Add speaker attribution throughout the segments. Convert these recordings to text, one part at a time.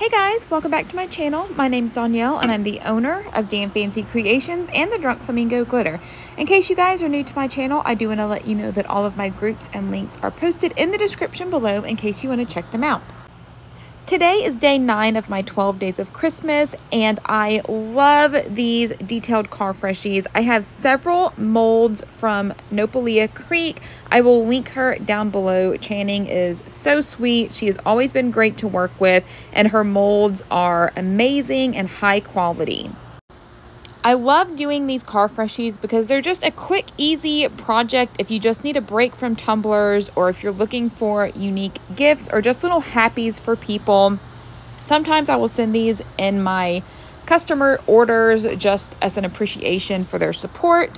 Speaker 1: Hey guys, welcome back to my channel. My name's Danielle and I'm the owner of Dan Fancy Creations and the Drunk Flamingo Glitter. In case you guys are new to my channel, I do want to let you know that all of my groups and links are posted in the description below in case you want to check them out. Today is day 9 of my 12 days of Christmas and I love these detailed car Freshies. I have several molds from Nopelea Creek. I will link her down below. Channing is so sweet. She has always been great to work with and her molds are amazing and high quality. I love doing these car Freshies because they're just a quick, easy project if you just need a break from tumblers or if you're looking for unique gifts or just little happies for people. Sometimes I will send these in my customer orders just as an appreciation for their support.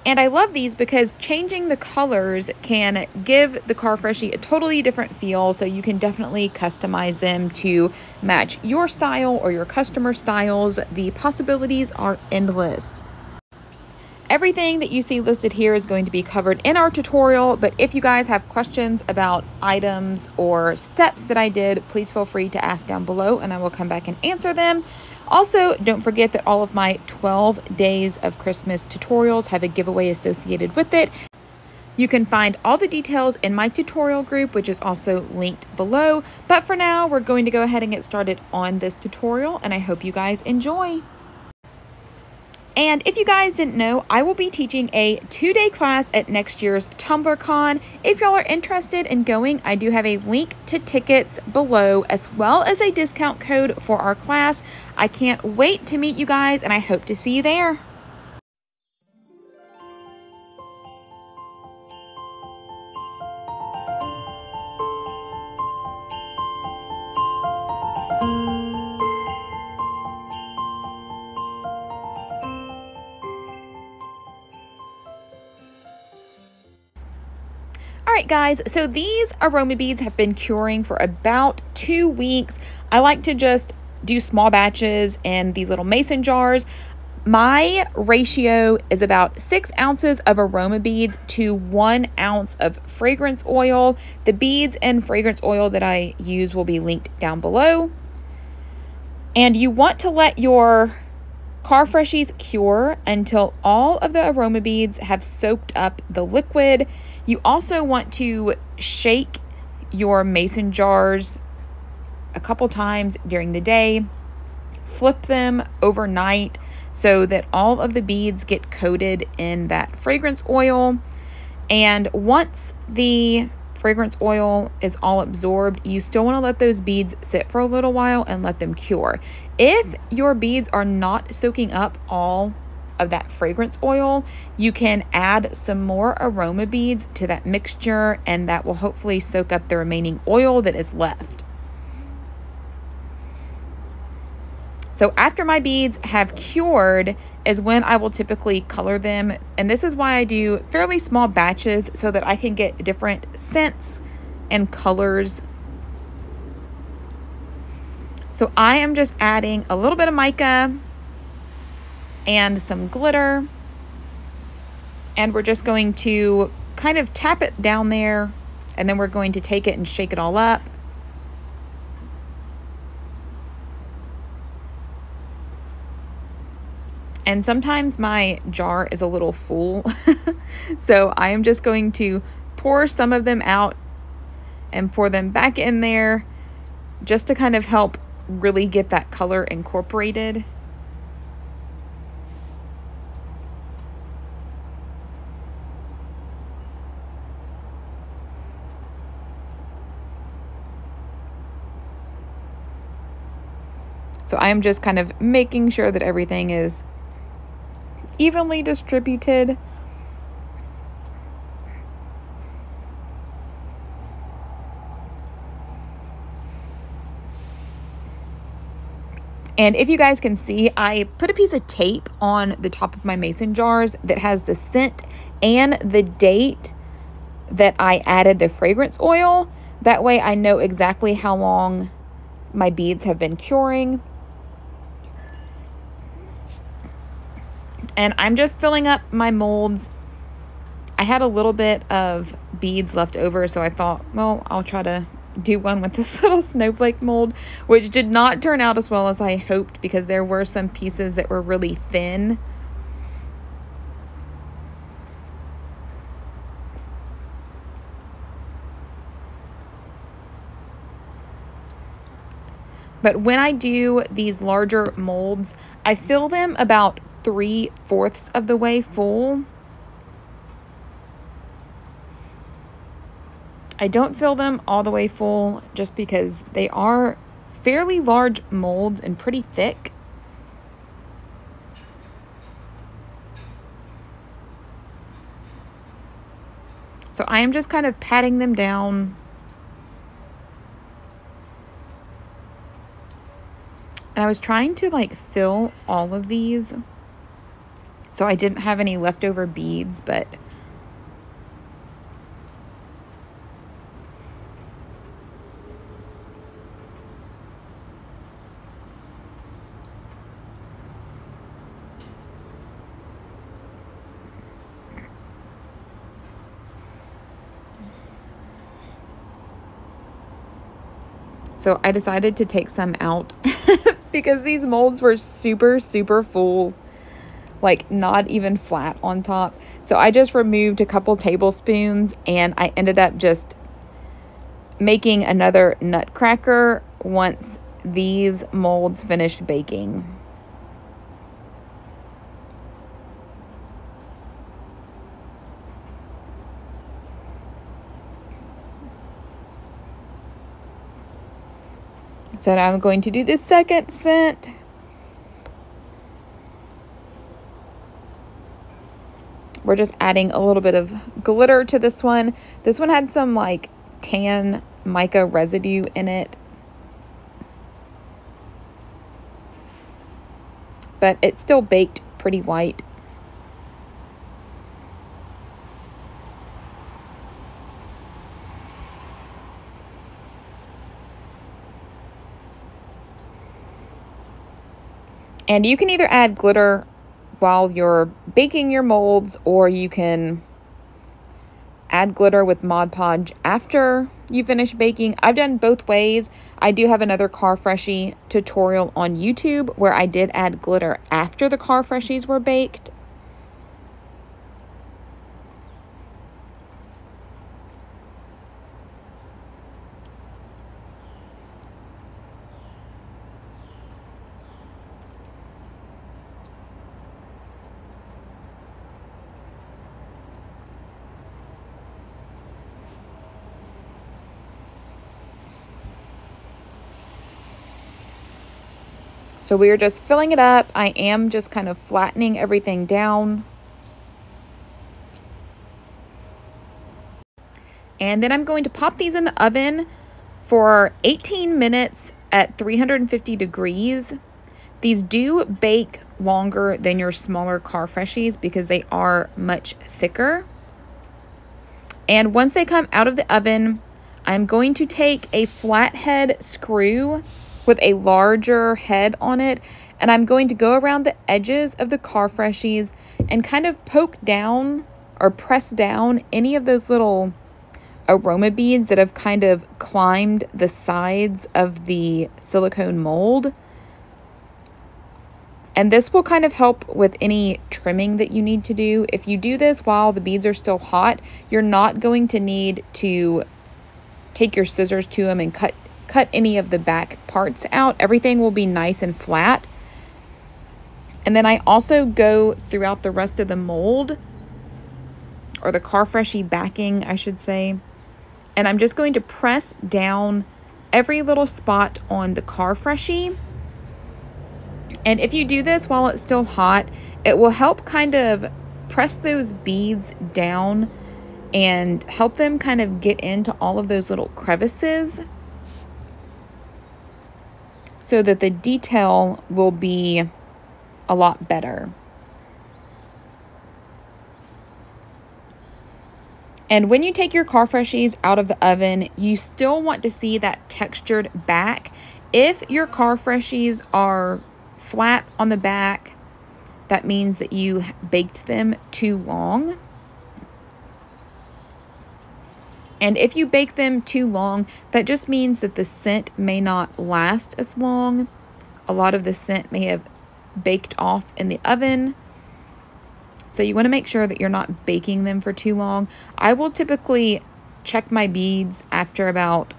Speaker 1: And I love these because changing the colors can give the car Freshie a totally different feel, so you can definitely customize them to match your style or your customer styles. The possibilities are endless. Everything that you see listed here is going to be covered in our tutorial, but if you guys have questions about items or steps that I did, please feel free to ask down below and I will come back and answer them. Also, don't forget that all of my 12 days of Christmas tutorials have a giveaway associated with it. You can find all the details in my tutorial group, which is also linked below. But for now, we're going to go ahead and get started on this tutorial, and I hope you guys enjoy. And if you guys didn't know, I will be teaching a 2-day class at next year's TUMBLERCON. If y'all are interested in going, I do have a link to tickets below as well as a discount code for our class. I can't wait to meet you guys and I hope to see you there. Alright guys, so these Aroma Beads have been curing for about 2 weeks. I like to just do small batches in these little mason jars. My ratio is about 6 ounces of Aroma Beads to 1 ounce of fragrance oil. The beads and fragrance oil that I use will be linked down below. And you want to let your car Freshies cure until all of the Aroma Beads have soaked up the liquid. You also want to shake your mason jars a couple times during the day. Flip them overnight so that all of the beads get coated in that fragrance oil. And once the fragrance oil is all absorbed, you still want to let those beads sit for a little while and let them cure. If your beads are not soaking up all of that fragrance oil, you can add some more Aroma Beads to that mixture and that will hopefully soak up the remaining oil that is left. So after my beads have cured is when I will typically color them, and this is why I do fairly small batches so that I can get different scents and colors. So I am just adding a little bit of mica and some glitter, and we're just going to kind of tap it down there, and then we're going to take it and shake it all up. And sometimes my jar is a little full, so I am just going to pour some of them out and pour them back in there just to kind of help really get that color incorporated. So I am just kind of making sure that everything is evenly distributed. And if you guys can see, I put a piece of tape on the top of my mason jars that has the scent and the date that I added the fragrance oil. That way I know exactly how long my beads have been curing. And I'm just filling up my molds. I had a little bit of beads left over, so I thought, well, I'll try to do one with this little snowflake mold, which did not turn out as well as I hoped because there were some pieces that were really thin. But when I do these larger molds, I fill them about 3/4 of the way full. I don't fill them all the way full just because they are fairly large molds and pretty thick. So I am just kind of patting them down. And I was trying to like fill all of these, so I didn't have any leftover beads, but so I decided to take some out because these molds were super, super full, like not even flat on top. So I just removed a couple tablespoons and I ended up just making another nutcracker once these molds finished baking. So now I'm going to do the second scent. We're just adding a little bit of glitter to this one. This one had some like tan mica residue in it, but it still baked pretty white. And you can either add glitter while you're baking your molds, or you can add glitter with Mod Podge after you finish baking. I've done both ways. I do have another Car Freshie tutorial on YouTube where I did add glitter after the Car Freshies were baked. So we are just filling it up. I am just kind of flattening everything down. And then I'm going to pop these in the oven for 18 minutes at 350 degrees. These do bake longer than your smaller Car Freshies because they are much thicker. And once they come out of the oven, I'm going to take a flathead screw with a larger head on it, and I'm going to go around the edges of the Car Freshies and kind of poke down or press down any of those little aroma beads that have kind of climbed the sides of the silicone mold. And this will kind of help with any trimming that you need to do. If you do this while the beads are still hot, you're not going to need to take your scissors to them and cut any of the back parts out. Everything will be nice and flat. And then I also go throughout the rest of the mold, or the Car Freshie backing, I should say. And I'm just going to press down every little spot on the Car Freshie. And if you do this while it's still hot, it will help kind of press those beads down and help them kind of get into all of those little crevices, so that the detail will be a lot better. And when you take your Car Freshies out of the oven, you still want to see that textured back. If your Car Freshies are flat on the back, that means that you baked them too long. And if you bake them too long, that just means that the scent may not last as long. A lot of the scent may have baked off in the oven. So you want to make sure that you're not baking them for too long. I will typically check my beads after about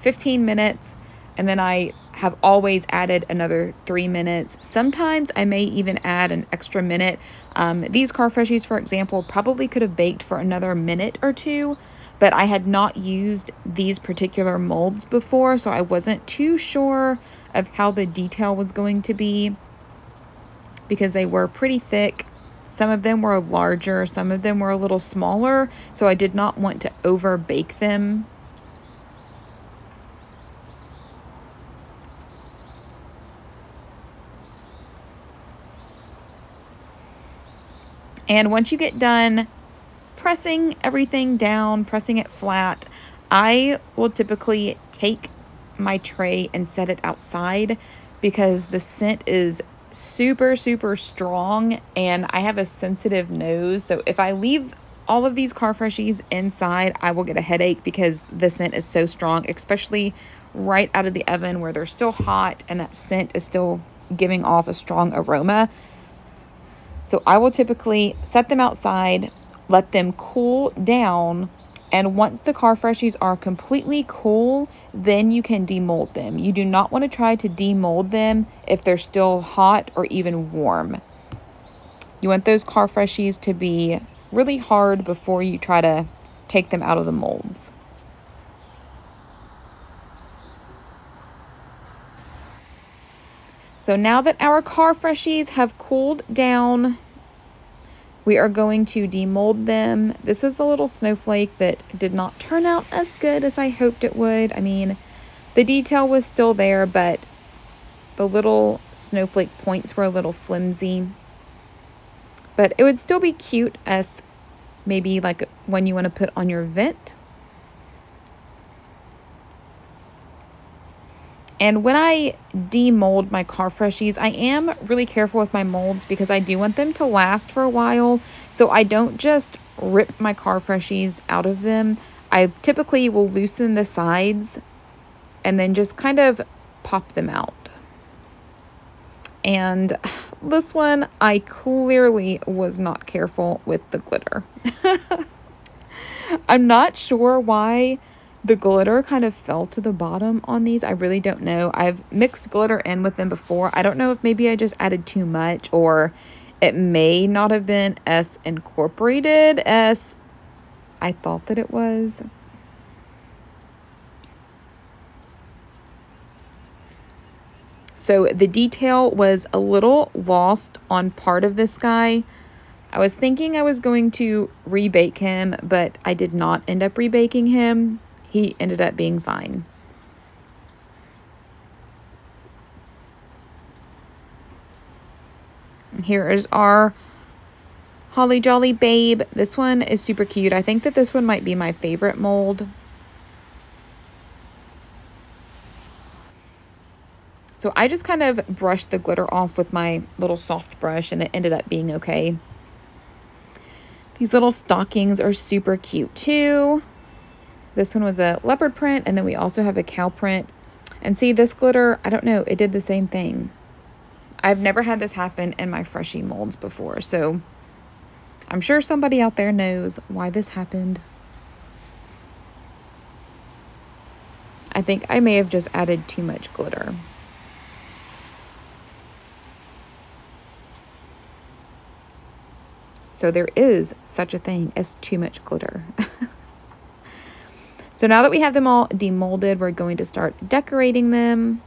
Speaker 1: 15 minutes, and then I have always added another 3 minutes. Sometimes I may even add an extra minute. These car Freshies, for example, probably could have baked for another minute or two, but I had not used these particular molds before, so I wasn't too sure of how the detail was going to be because they were pretty thick. Some of them were larger, some of them were a little smaller, so I did not want to over bake them. And once you get done pressing everything down, pressing it flat, I will typically take my tray and set it outside because the scent is super, super strong and I have a sensitive nose. So if I leave all of these car Freshies inside, I will get a headache because the scent is so strong, especially right out of the oven where they're still hot and that scent is still giving off a strong aroma. So I will typically set them outside, let them cool down, and once the car Freshies are completely cool, then you can demold them. You do not want to try to demold them if they're still hot or even warm. You want those car Freshies to be really hard before you try to take them out of the molds. So now that our car Freshies have cooled down, we are going to demold them. This is the little snowflake that did not turn out as good as I hoped it would. I mean, the detail was still there, but the little snowflake points were a little flimsy. But it would still be cute as maybe like when you want to put on your vent. And when I demold my car Freshies, I am really careful with my molds because I do want them to last for a while. So I don't just rip my car Freshies out of them. I typically will loosen the sides and then just kind of pop them out. And this one, I clearly was not careful with the glitter. I'm not sure why the glitter kind of fell to the bottom on these. I really don't know. I've mixed glitter in with them before. I don't know if maybe I just added too much or it may not have been as incorporated as I thought that it was. So the detail was a little lost on part of this guy. I was thinking I was going to rebake him, but I did not end up rebaking him. He ended up being fine. Here is our Holly Jolly Babe. This one is super cute. I think that this one might be my favorite mold. So I just kind of brushed the glitter off with my little soft brush and it ended up being okay. These little stockings are super cute too. This one was a leopard print, and then we also have a cow print. And see, this glitter, I don't know, it did the same thing. I've never had this happen in my Freshie molds before, so I'm sure somebody out there knows why this happened. I think I may have just added too much glitter. So there is such a thing as too much glitter. So now that we have them all demolded, we're going to start decorating them.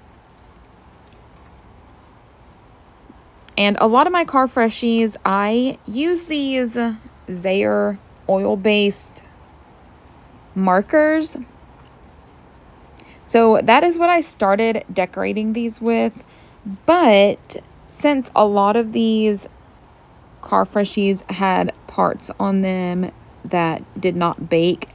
Speaker 1: And a lot of my car Freshies, I use these Zaire oil-based markers. So that is what I started decorating these with. But since a lot of these car Freshies had parts on them that did not bake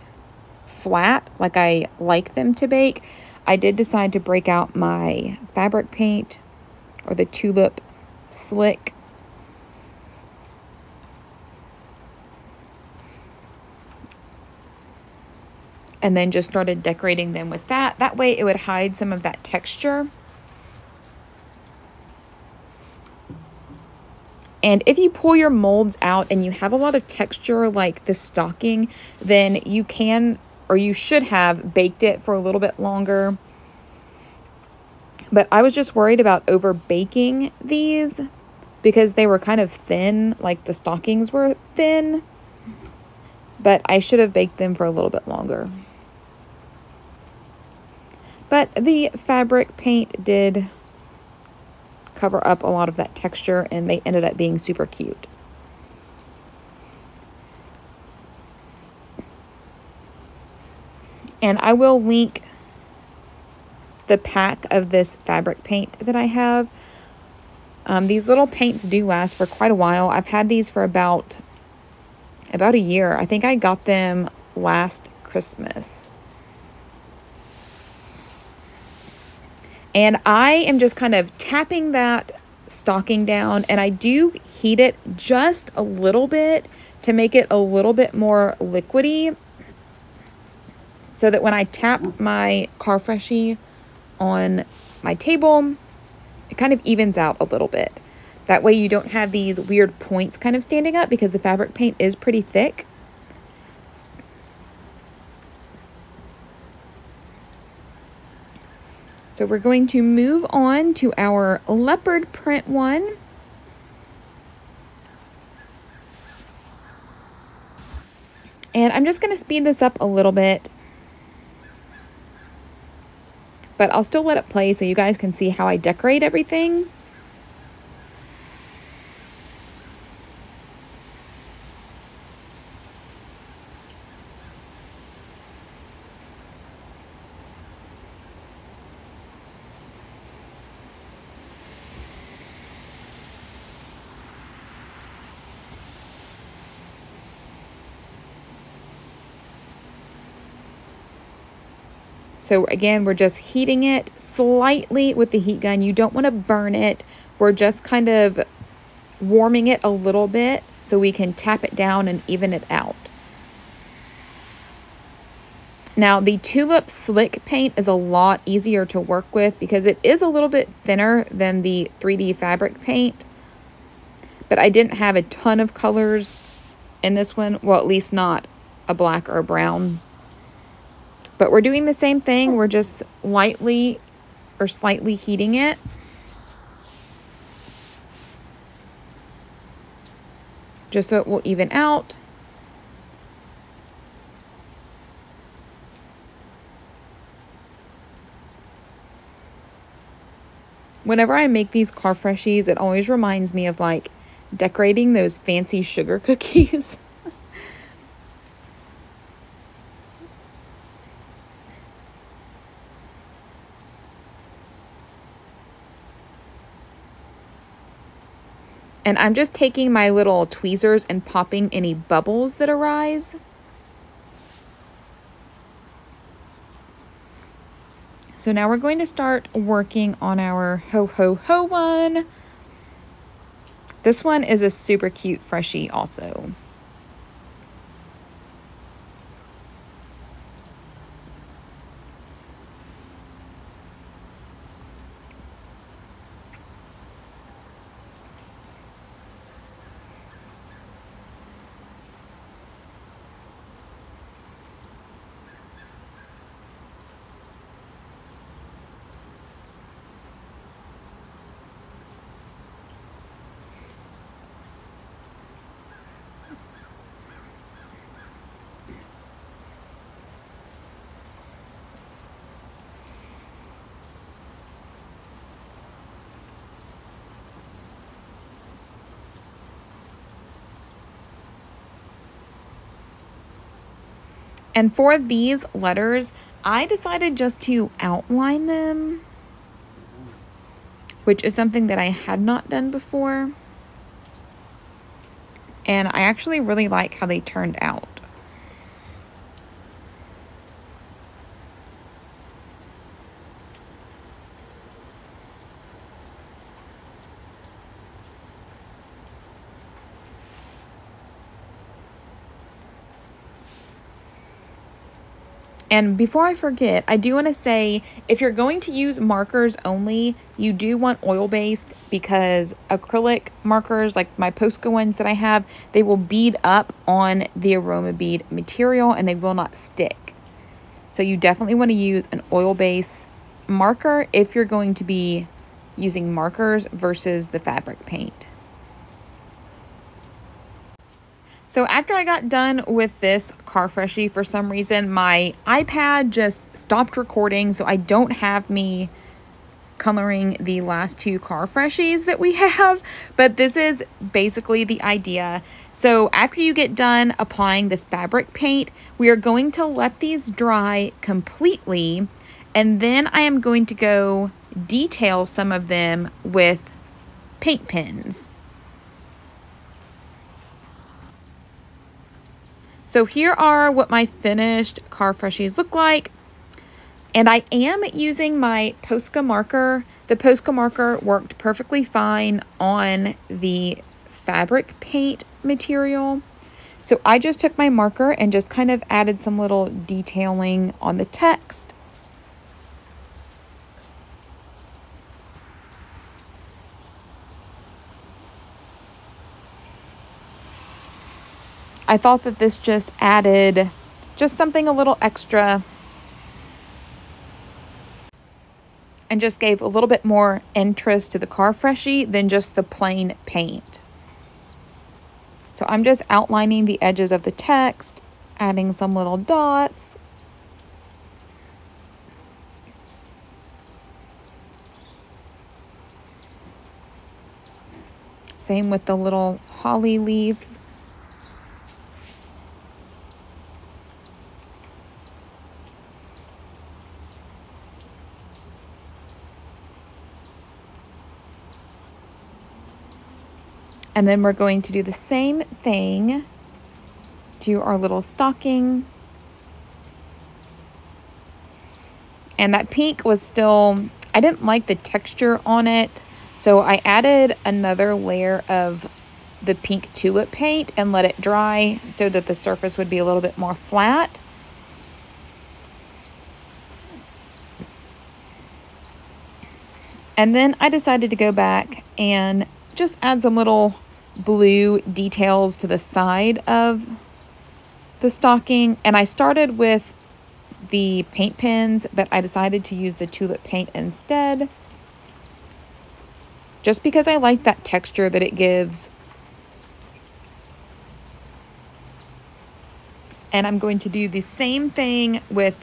Speaker 1: flat like I like them to bake, I did decide to break out my fabric paint, or the Tulip Slick. and then just started decorating them with that. That way it would hide some of that texture. And if you pull your molds out and you have a lot of texture like the stocking, then you can, or you should have, baked it for a little bit longer. But I was just worried about over baking these because they were kind of thin, like the stockings were thin. But I should have baked them for a little bit longer. But the fabric paint did cover up a lot of that texture, and they ended up being super cute. And I will link the pack of this fabric paint that I have. These little paints do last for quite a while. I've had these for about a year. I think I got them last Christmas. And I am just kind of tapping that stocking down, and I do heat it just a little bit to make it a little bit more liquidy, so that when I tap my car freshie on my table, it kind of evens out a little bit. That way you don't have these weird points kind of standing up, because the fabric paint is pretty thick. So we're going to move on to our leopard print one. And I'm just going to speed this up a little bit, but I'll still let it play so you guys can see how I decorate everything. So again, we're just heating it slightly with the heat gun. You don't want to burn it. We're just kind of warming it a little bit so we can tap it down and even it out. Now, the Tulip Slick paint is a lot easier to work with because it is a little bit thinner than the 3D fabric paint. But I didn't have a ton of colors in this one. Well, at least not a black or a brown. But we're doing the same thing. We're just lightly or slightly heating it. Just so it will even out. Whenever I make these car freshies, it always reminds me of like decorating those fancy sugar cookies. And I'm just taking my little tweezers and popping any bubbles that arise. So now we're going to start working on our Ho Ho Ho one. This one is a super cute freshie also. And for these letters, I decided just to outline them, which is something that I had not done before. And I actually really like how they turned out. And before I forget, I do want to say, if you're going to use markers only, you do want oil-based, because acrylic markers, like my POSCA ones that I have, they will bead up on the Aroma Bead material and they will not stick. So you definitely want to use an oil-based marker if you're going to be using markers versus the fabric paint. So after I got done with this car freshie, for some reason my iPad just stopped recording, so I don't have me coloring the last two car freshies that we have, but this is basically the idea. So after you get done applying the fabric paint, we are going to let these dry completely, and then I am going to go detail some of them with paint pens. So here are what my finished car freshies look like. And I am using my POSCA marker. The POSCA marker worked perfectly fine on the fabric paint material. So I just took my marker and just kind of added some little detailing on the text. I thought that this just added just something a little extra and just gave a little bit more interest to the car freshie than just the plain paint. So I'm just outlining the edges of the text, adding some little dots. Same with the little holly leaves. And then we're going to do the same thing to our little stocking. And that pink was still, I didn't like the texture on it, so I added another layer of the pink tulip paint and let it dry so that the surface would be a little bit more flat. And then I decided to go back and just add some little blue details to the side of the stocking. And I started with the paint pens, but I decided to use the tulip paint instead, just because I like that texture that it gives. And I'm going to do the same thing with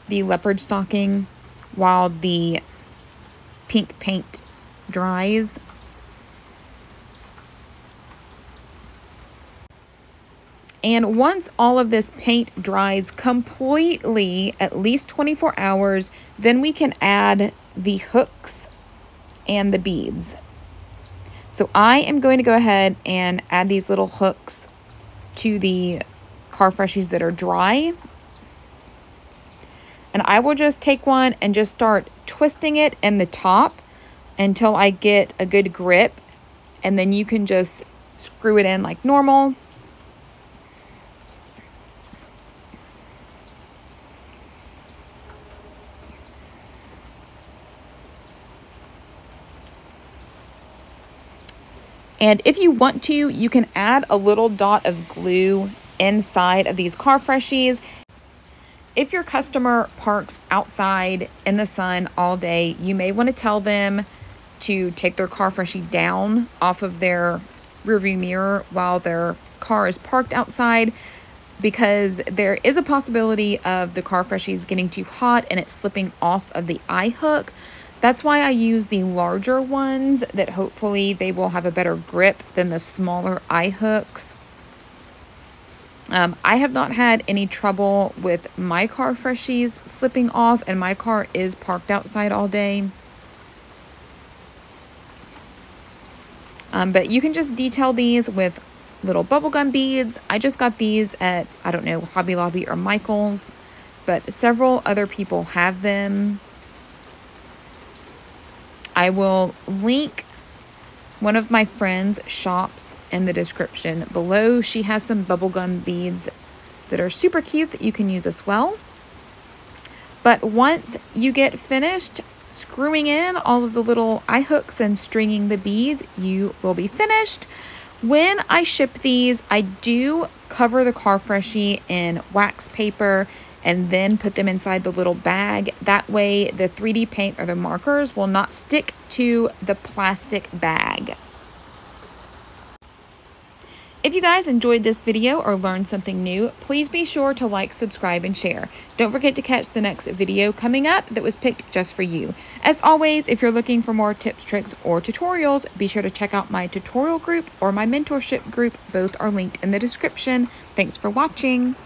Speaker 1: the leopard stocking while the pink paint dries. And once all of this paint dries completely, at least 24 hours, then we can add the hooks and the beads. So I am going to go ahead and add these little hooks to the car freshies that are dry. And I will just take one and just start twisting it in the top until I get a good grip. And then you can just screw it in like normal. And if you want to, you can add a little dot of glue inside of these car freshies. If your customer parks outside in the sun all day, you may want to tell them to take their car freshie down off of their rearview mirror while their car is parked outside, because there is a possibility of the car freshies getting too hot and it slipping off of the eye hook. That's why I use the larger ones, that hopefully they will have a better grip than the smaller eye hooks. I have not had any trouble with my car freshies slipping off, and my car is parked outside all day. But you can just detail these with little bubblegum beads. I just got these at, I don't know, Hobby Lobby or Michael's, but several other people have them. I will link one of my friend's shops in the description below. She has some bubblegum beads that are super cute that you can use as well. But once you get finished screwing in all of the little eye hooks and stringing the beads, you will be finished. When I ship these, I do cover the car freshie in wax paper and then put them inside the little bag. That way the 3D paint or the markers will not stick to the plastic bag. If you guys enjoyed this video or learned something new, please be sure to like, subscribe, and share. Don't forget to catch the next video coming up that was picked just for you. As always, if you're looking for more tips, tricks, or tutorials, be sure to check out my tutorial group or my mentorship group. Both are linked in the description. Thanks for watching.